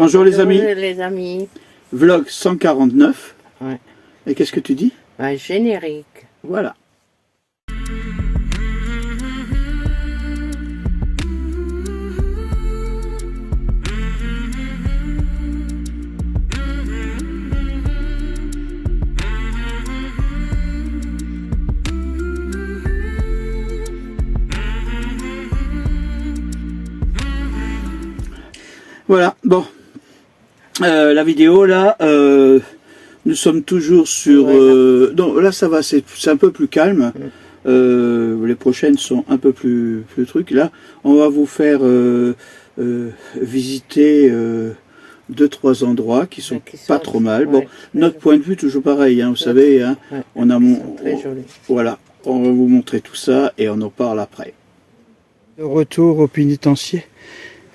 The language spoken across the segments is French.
Bonjour les amis. Bonjour les amis. Vlog 149. Ouais. Et qu'est-ce que tu dis? Un générique. Voilà. Voilà, bon, la vidéo là, nous sommes toujours sur... non, là ça va, c'est un peu plus calme, les prochaines sont un peu plus trucs. Là, on va vous faire visiter 2-3 endroits qui sont pas trop mal. Bon, notre point de vue, toujours pareil, hein, vous savez, hein, on a voilà, on va vous montrer tout ça et on en parle après. De retour au pénitencier.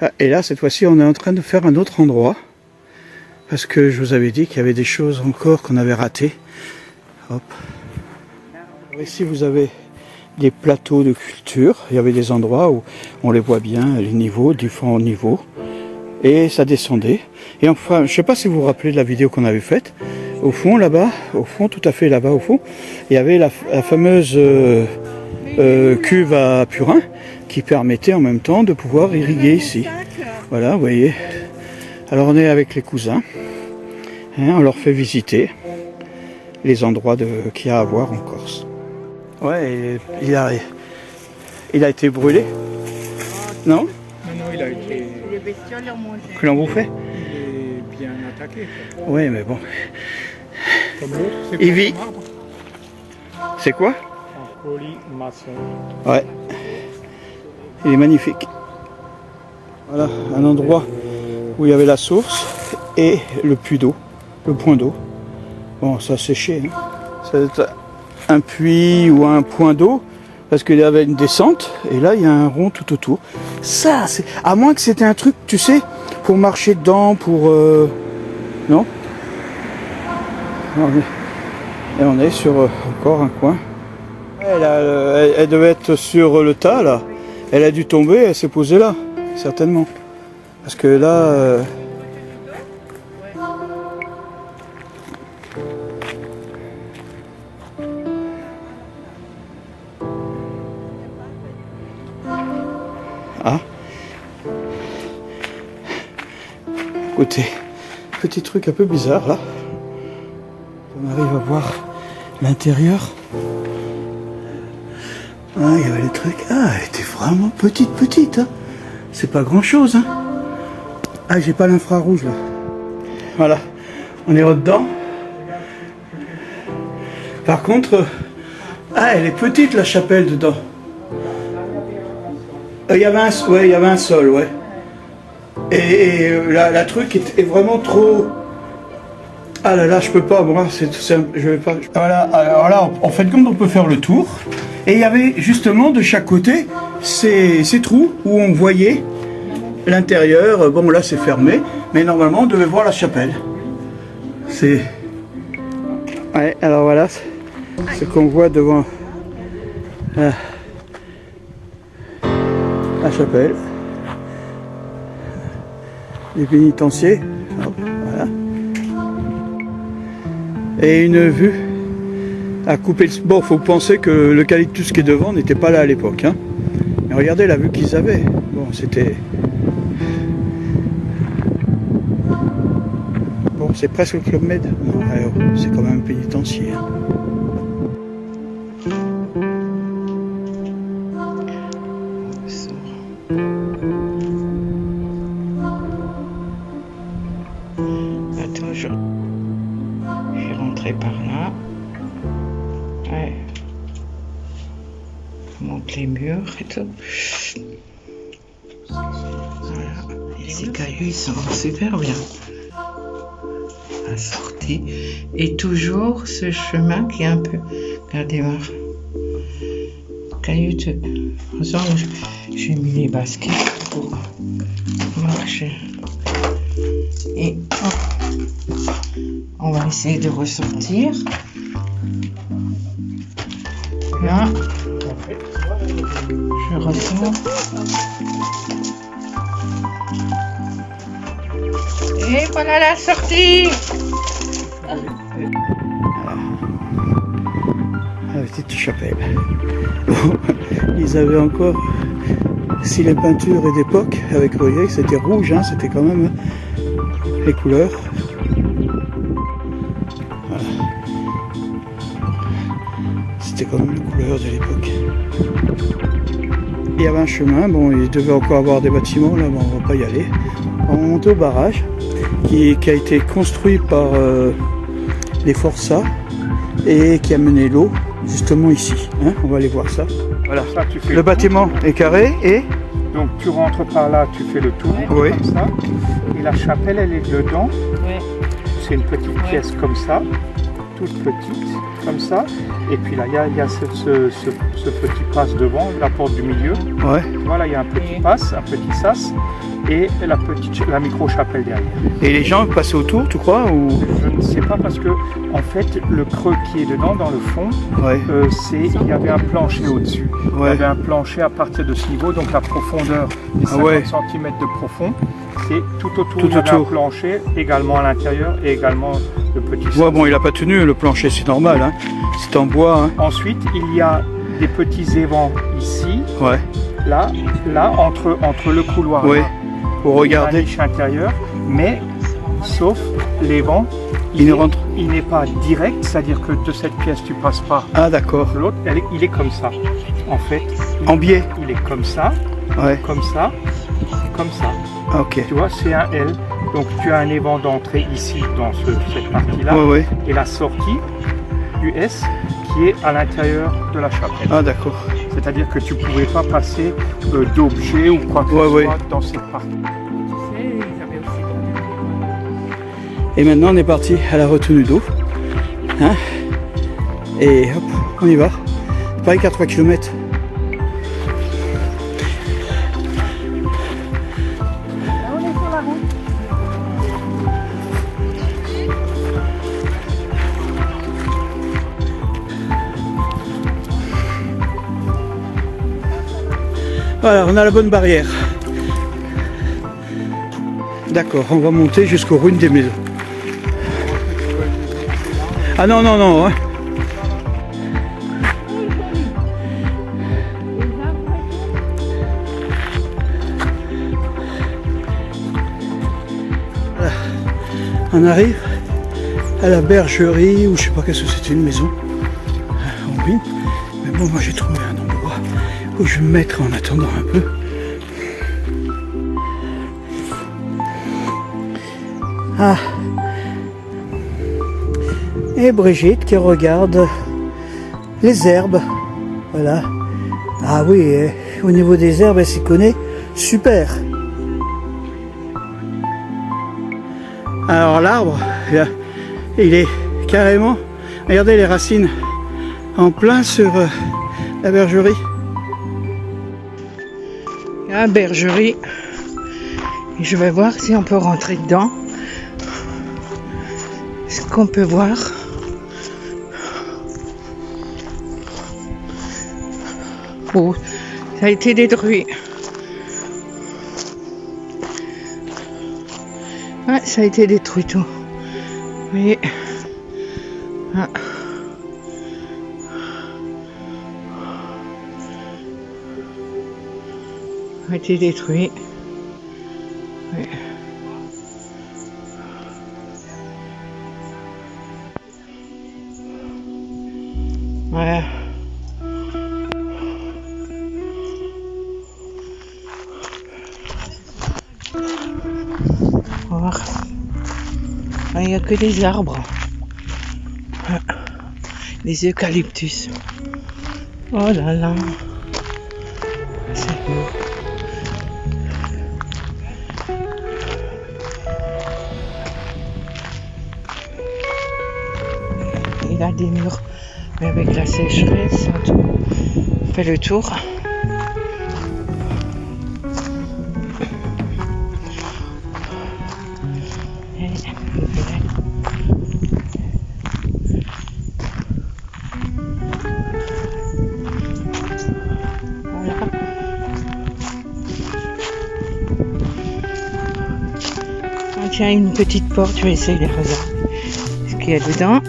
Ah, et là, cette fois-ci, on est en train de faire un autre endroit. Parce que je vous avais dit qu'il y avait des choses encore qu'on avait ratées. Hop. Alors ici, vous avez des plateaux de culture. Il y avait des endroits où on les voit bien, les niveaux, différents niveaux. Et ça descendait. Et enfin, je ne sais pas si vous vous rappelez de la vidéo qu'on avait faite. Au fond, là-bas, au fond, tout à fait là-bas, au fond, il y avait la fameuse cuve à purin qui permettait en même temps de pouvoir irriguer ici. Voilà, vous voyez. Alors on est avec les cousins, hein, on leur fait visiter les endroits qu'il y a à voir en Corse. Ouais, il a été brûlé. Non? Non, il a été... Les bestioles ont mangé. Que l'on vous fait? Il est bien attaqué. Oui, mais bon. Comme l'autre, c'est Il pas vit. un arbre. C'est quoi? En colimaçon. Ouais. Il est magnifique. Voilà, un endroit où il y avait la source et le puits d'eau, le point d'eau. Bon, ça a séché. Hein. Ça doit être un puits ou un point d'eau, parce qu'il y avait une descente, et là, il y a un rond tout autour. Ça, c'est... À moins que c'était un truc, tu sais, pour marcher dedans, pour... Non? Et on est sur encore un coin. Elle devait être sur le tas, là. Elle a dû tomber, elle s'est posée là, certainement. Parce que là... Ah. Écoutez, petit truc un peu bizarre, là. On arrive à voir l'intérieur. Ah, il y avait les trucs. Ah, elle était vraiment petite, hein. C'est pas grand chose, hein. Ah, j'ai pas l'infrarouge là. Voilà, on est dedans. Par contre, ah, elle est petite la chapelle dedans. Il y avait un sol, ouais. Et la truc est vraiment trop. Ah là là, je peux pas, moi, je vais pas. Voilà, alors là, en fait, comme on peut faire le tour. Et il y avait justement de chaque côté ces trous où on voyait l'intérieur. Bon, là c'est fermé, mais normalement on devait voir la chapelle. C'est... Ouais, alors voilà ce qu'on voit devant la chapelle. Les pénitenciers. Hop, voilà. Et une vue à couper le... Bon, faut penser que l'eucalyptus qui est devant n'était pas là à l'époque, hein. Mais regardez la vue qu'ils avaient. Bon, c'était... Bon, c'est presque le Club Med. Non, alors, c'est quand même un pénitencier, hein. Attends, je vais rentrer par là. Ouais. On monte les murs et tout. Voilà. Et ces cailloux, ils sont super bien. La sortie. Et toujours ce chemin qui est un peu... Regardez-moi. Caillouteux. Ensemble, j'ai mis les baskets pour marcher. Et hop. On va essayer de ressortir. Là, je ressors. Et voilà la sortie. La petite chapelle. Ils avaient encore, si les peintures est d'époque, avec vous voyez, c'était rouge, hein, c'était quand même les couleurs. Voilà. C'était quand même les couleurs de l'époque. Il y avait un chemin, bon, il devait encore avoir des bâtiments, là, mais on va pas y aller. On monte au barrage qui a été construit par les Forçats et qui a mené l'eau justement ici. Hein, on va aller voir ça. Voilà. Ça, tu fais Le bâtiment est carré et donc tu rentres par là, tu fais le tour, oui. Comme ça. Et la chapelle, elle est dedans. Ouais. C'est une petite pièce comme ça, toute petite, comme ça. Et puis là, il y a ce petit passe devant, la porte du milieu. ouais. Voilà, il y a un petit passe, un petit sas. Et la micro-chapelle derrière. Et les gens passaient autour, tu crois ou... Je ne sais pas parce que, en fait, le creux qui est dedans, dans le fond, Ouais. il y avait un plancher au-dessus. Il y Ouais. avait un plancher à partir de ce niveau, donc la profondeur des 50 ouais. cm de profond. Et tout autour, Tout il y avait autour. un plancher, également à l'intérieur, et également le petit sas. Ouais, bon, il a pas tenu le plancher, c'est normal. Hein. C'est en bois. Hein. Ensuite, il y a des petits évents ici, Ouais. là, entre le couloir. Ouais. Là, Pour la regarder. niche intérieure, mais sauf l'évent, Il ne rentre. il n'est pas direct, c'est-à-dire que de cette pièce tu passes pas Ah d'accord. l'autre, il est comme ça. En fait, En biais. il est comme ça, Ouais. comme ça, comme ça. Ah, ok. Tu vois, c'est un L. Donc tu as un évent d'entrée ici dans cette partie-là, Ouais, ouais. et la sortie du S qui est à l'intérieur de la chapelle. Ah d'accord. C'est-à-dire que tu ne pouvais pas passer d'objets ou quoi que ce Ouais, soit dans cette partie. Et maintenant on est parti à la retenue d'eau. Hein, et hop, on y va. Pareil qu'à 3 km. Voilà, on a la bonne barrière. D'accord, on va monter jusqu'aux ruines des maisons. Ah non, non, non. Hein. Voilà. On arrive à la bergerie, ou je sais pas qu'est-ce que c'était, une maison en ruine. Mais bon, moi j'ai trouvé un endroit où je vais me mettre en attendant un peu. Ah. Et Brigitte qui regarde les herbes. Voilà. Ah oui, au niveau des herbes, elle s'y connaît super. Alors l'arbre, il est carrément, regardez les racines, en plein sur la bergerie. La bergerie. Je vais voir si on peut rentrer dedans. Ce qu'on peut voir. Oh, ça a été détruit. Ouais, ça a été détruit tout. Mais... Ah. A été détruit. Ouais. Ouais. Voir. Il n'y a que des arbres. Des eucalyptus. Oh là là. C'est beau. Il a des murs, mais avec la sécheresse, on fait le tour. Voilà. Ah, tiens, une petite porte, je vais essayer de regarder ce qu'il y a dedans.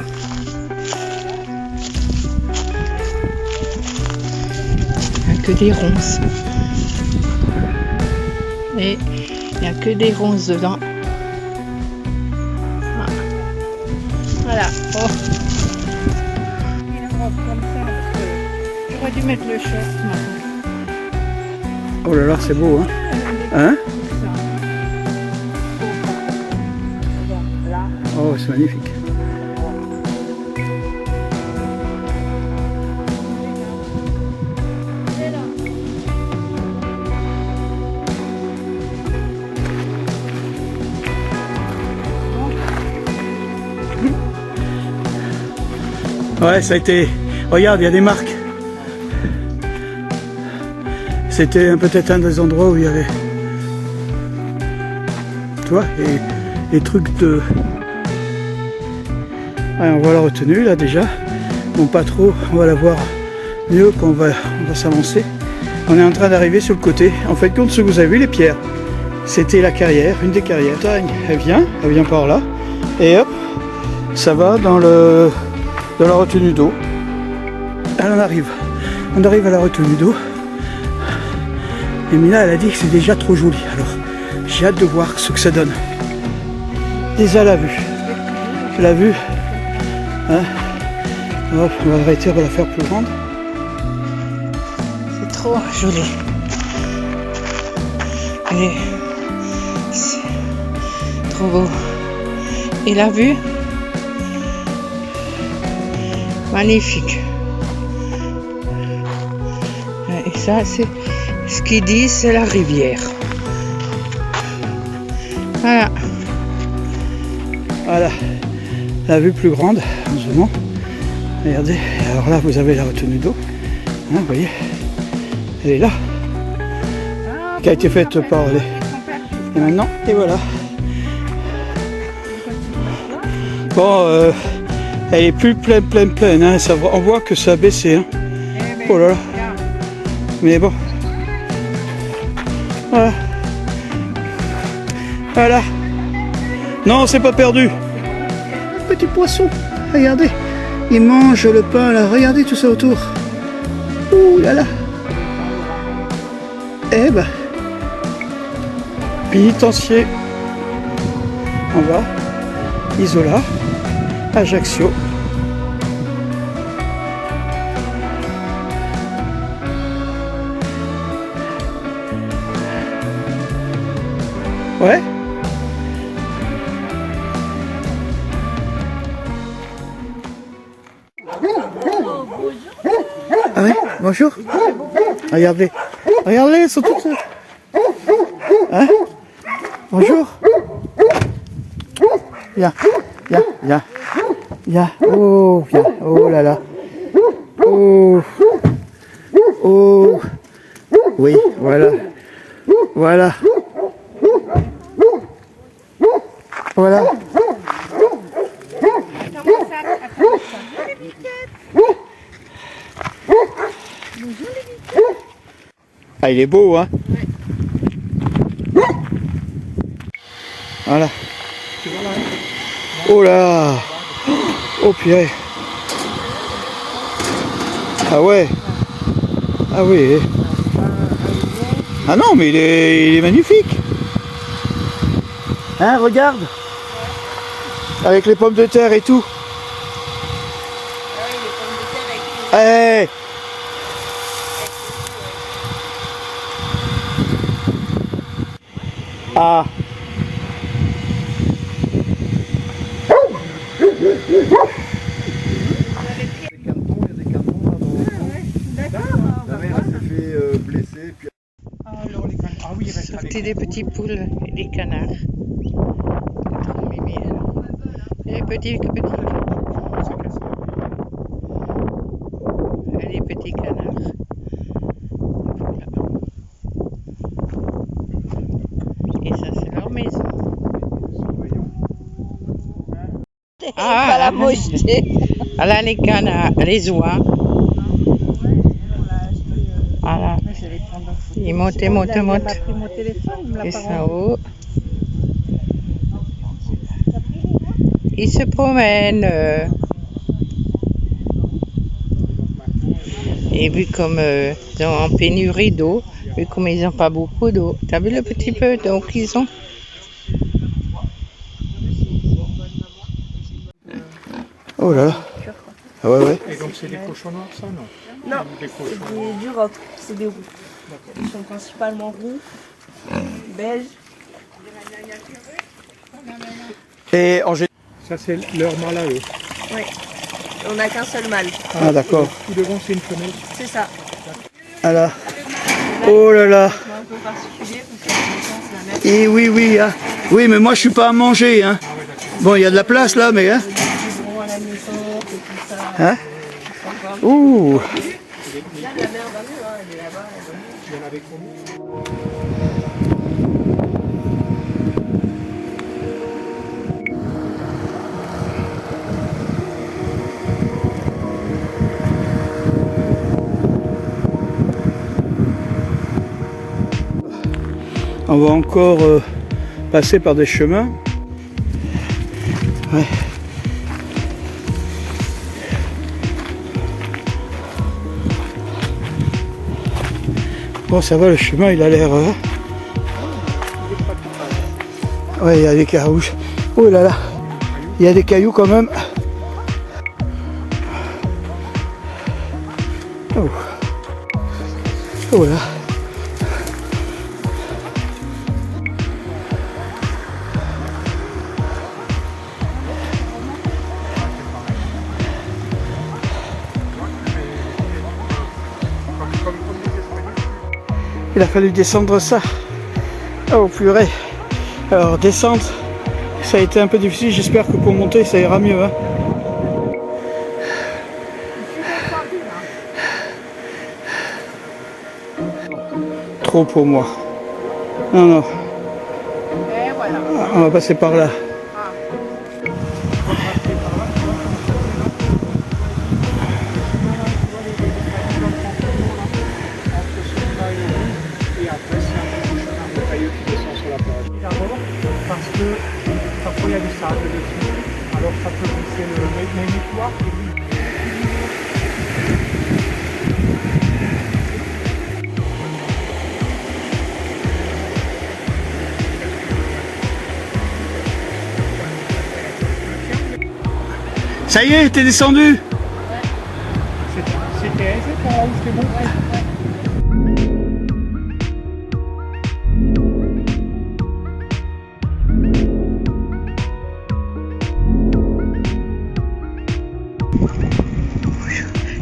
Il n'y a que des ronces. Et il n'y a que des ronces dedans. Voilà. Oh. Comme ça, parce que j'aurais dû mettre le short maintenant. Oh là là, c'est beau, hein? Hein? Oh, c'est magnifique. Ouais, ça a été... Regarde, il y a des marques. C'était peut-être un des endroits où il y avait... Tu vois, les trucs de... Ouais, on voit la retenue là déjà. Bon, pas trop, on va la voir mieux quand on va s'avancer. On est en train d'arriver sur le côté. En fait, compte ce que vous avez vu, les pierres. C'était la carrière, une des carrières. Elle vient par là. Et hop, ça va dans la retenue d'eau. Elle en arrive. On arrive à la retenue d'eau. Et Mina, elle a dit que c'est déjà trop joli. Alors, j'ai hâte de voir ce que ça donne. Déjà la vue. La vue. Hein, hop, on va arrêter, on va la faire plus grande. C'est trop joli. Et c'est trop beau. Et la vue, magnifique. Et ça, c'est ce qu'ils disent, c'est la rivière. Voilà. Voilà. La vue plus grande en ce moment. Regardez, alors là vous avez la retenue d'eau, hein, vous voyez, elle est là, qui a été faite par les... Et maintenant, et voilà. Bon, elle est plus pleine, hein, ça, on voit que ça a baissé, hein. Oh là là. Mais bon. Voilà. Voilà. Non, c'est pas perdu. Petit poisson, regardez, il mange le pain là, regardez tout ça autour. Ouh là là. Eh ben, pénitencier en bas, Isola, Ajaccio. Ouais. Ah ouais, bonjour. Regardez, regardez, elles sont toutes... Hein? Bonjour. Viens, oh, viens, oh là là. Oh, oh, oui, voilà, voilà. Ah, il est beau, hein? Voilà. Oh là! Oh purée! Ah ouais! Ah oui! Ah non, mais il est magnifique! Hein, regarde! Avec les pommes de terre et tout! Hey! Ah! Sortez des petits poules et des canards. Trop mimi. Les petits. Et les petits canards. Voilà. Et ça, c'est leur maison. Ah, pas la mocheté. Voilà les canards, les oies. Voilà. Il monte. Et ça haut. Ils se promènent. Et vu comme ils sont en pénurie d'eau, vu comme ils n'ont pas beaucoup d'eau, t'as vu le petit peu d'eau qu'ils ont? Oh là là. Ah ouais, ouais. Et donc c'est des cochons noirs, ça, non? Non, c'est du roc, c'est des roux. Ils sont principalement roux, belges. Et en général... Ça, c'est leur mâle à eux. Oui, on n'a qu'un seul mâle. Ah d'accord. Tout devant, c'est une femelle. C'est ça. Ah là. Oh là là. C'est un peu particulier parce que c'est la même. Et oui, oui. Hein. Oui, mais moi je suis pas à manger. Hein. Bon, il y a de la place là, mais... Hein. Ils vont à la naissance et tout ça. Hein? Ouh. Il y a de la merde à nous, hein. Elle est là-bas. Il y en avait combien? On va encore passer par des chemins. Ouais. Bon, ça va, le chemin il a l'air... Ouais, il y a des cailloux. Oh là là, il y a des cailloux quand même. Oh, oh là. Il a fallu descendre ça. Oh purée. Alors descendre, ça a été un peu difficile. J'espère que pour monter, ça ira mieux. Hein. Trop pour moi. Non, non. On va passer par là. Parce que parfois il y a du sable dessus, alors ça peut glisser le nettoir. Ça y est, t'es descendu? C'était aisé pour là où je t'ai montré.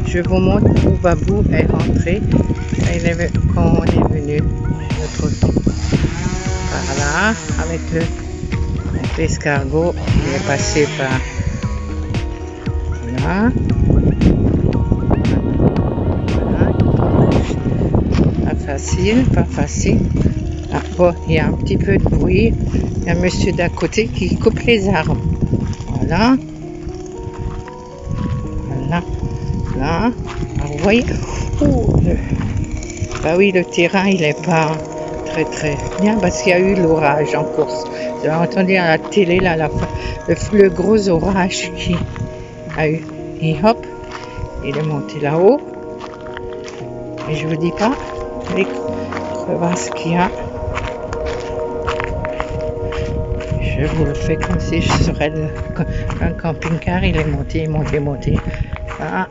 Je vous montre où Babou est rentré quand on est venu l'autre fois. Par là, avec l'escargot, il est passé par là. Voilà. Pas facile, pas facile. Ah, bon, il y a un petit peu de bruit. Il y a un monsieur d'à côté qui coupe les arbres. Voilà. Voilà. Là, alors, vous voyez, bah oui, le terrain il n'est pas très bien parce qu'il y a eu l'orage en course. Vous avez entendu à la télé là, le gros orage qui a eu. Et hop, il est monté là-haut. Et je vous dis pas les crevasses qu'il y a. Je vous le fais comme si je serais un camping-car. Il est monté. Voilà.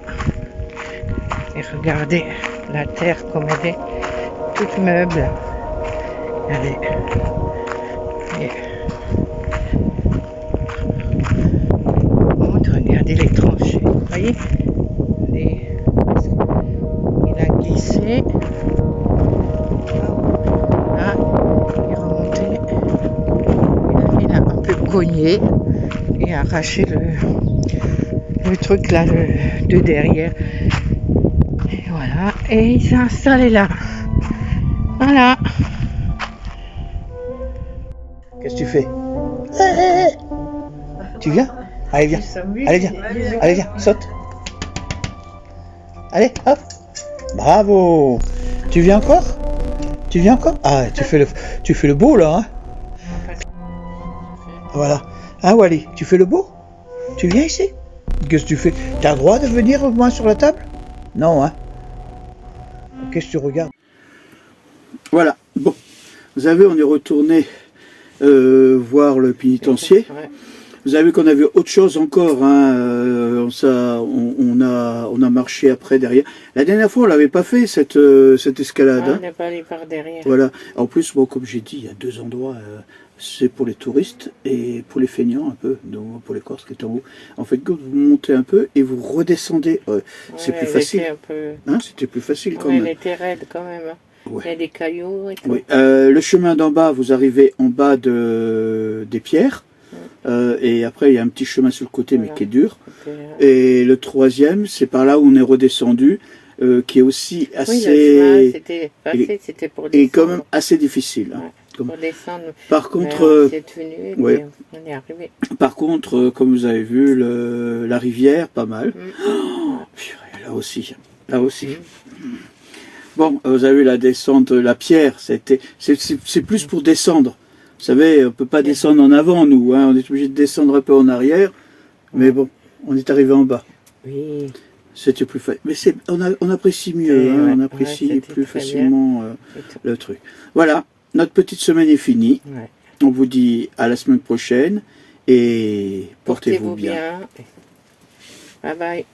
Et regardez la terre comme elle est toute meuble. Allez. Regardez les tranchées. Vous voyez? Il a glissé. Là, il est remonté. Il a un peu cogné et arraché le truc là de derrière. Et voilà. Et il s'est installé là. Voilà. Qu'est-ce que tu fais? Tu viens? Allez, viens. Allez, viens. Allez, viens. Saute. Allez, hop. Bravo. Tu viens encore? Tu viens encore? Ah, tu fais le beau là, hein? Voilà. Hein, Wally, tu fais le beau? Tu viens ici? Qu'est-ce que tu fais? T'as le droit de venir moi sur la table? Non, hein? Qu'est-ce que tu regardes? Voilà, bon. Vous avez, on est retourné voir le pénitencier. Ouais. Vous avez vu qu'on avait autre chose encore, hein, on a marché après derrière. La dernière fois, on l'avait pas fait cette escalade. Ah, on n'est pas allé par derrière. Voilà. En plus, bon, comme j'ai dit, il y a deux endroits. C'est pour les touristes et pour les feignants un peu, donc pour les Corses qui est en haut. En fait, vous montez un peu et vous redescendez. C'est plus facile. Hein, c'était plus facile quand même. Elle était raide quand même. Ouais. Il y a des cailloux et tout. Oui. Le chemin d'en bas, vous arrivez en bas des pierres. Et après, il y a un petit chemin sur le côté, voilà, mais qui est dur. Et le troisième, c'est par là où on est redescendu, qui est aussi assez... Oui, c'était facile, c'était pour descendre. Et quand même assez difficile. Hein. Ouais, pour descendre. Par contre, ouais. On est arrivé. Par contre, comme vous avez vu, la rivière, pas mal. Oh, là aussi. Bon, vous avez vu la descente, la pierre, c'est plus pour descendre. Vous savez, on ne peut pas descendre en avant, nous. Hein, on est obligé de descendre un peu en arrière. Mais bon, on est arrivé en bas. Oui. C'était plus facile. Mais on apprécie mieux, hein, ouais, on apprécie plus facilement le truc. Voilà, notre petite semaine est finie. Ouais. On vous dit à la semaine prochaine. Et portez-vous bien. Bye bye.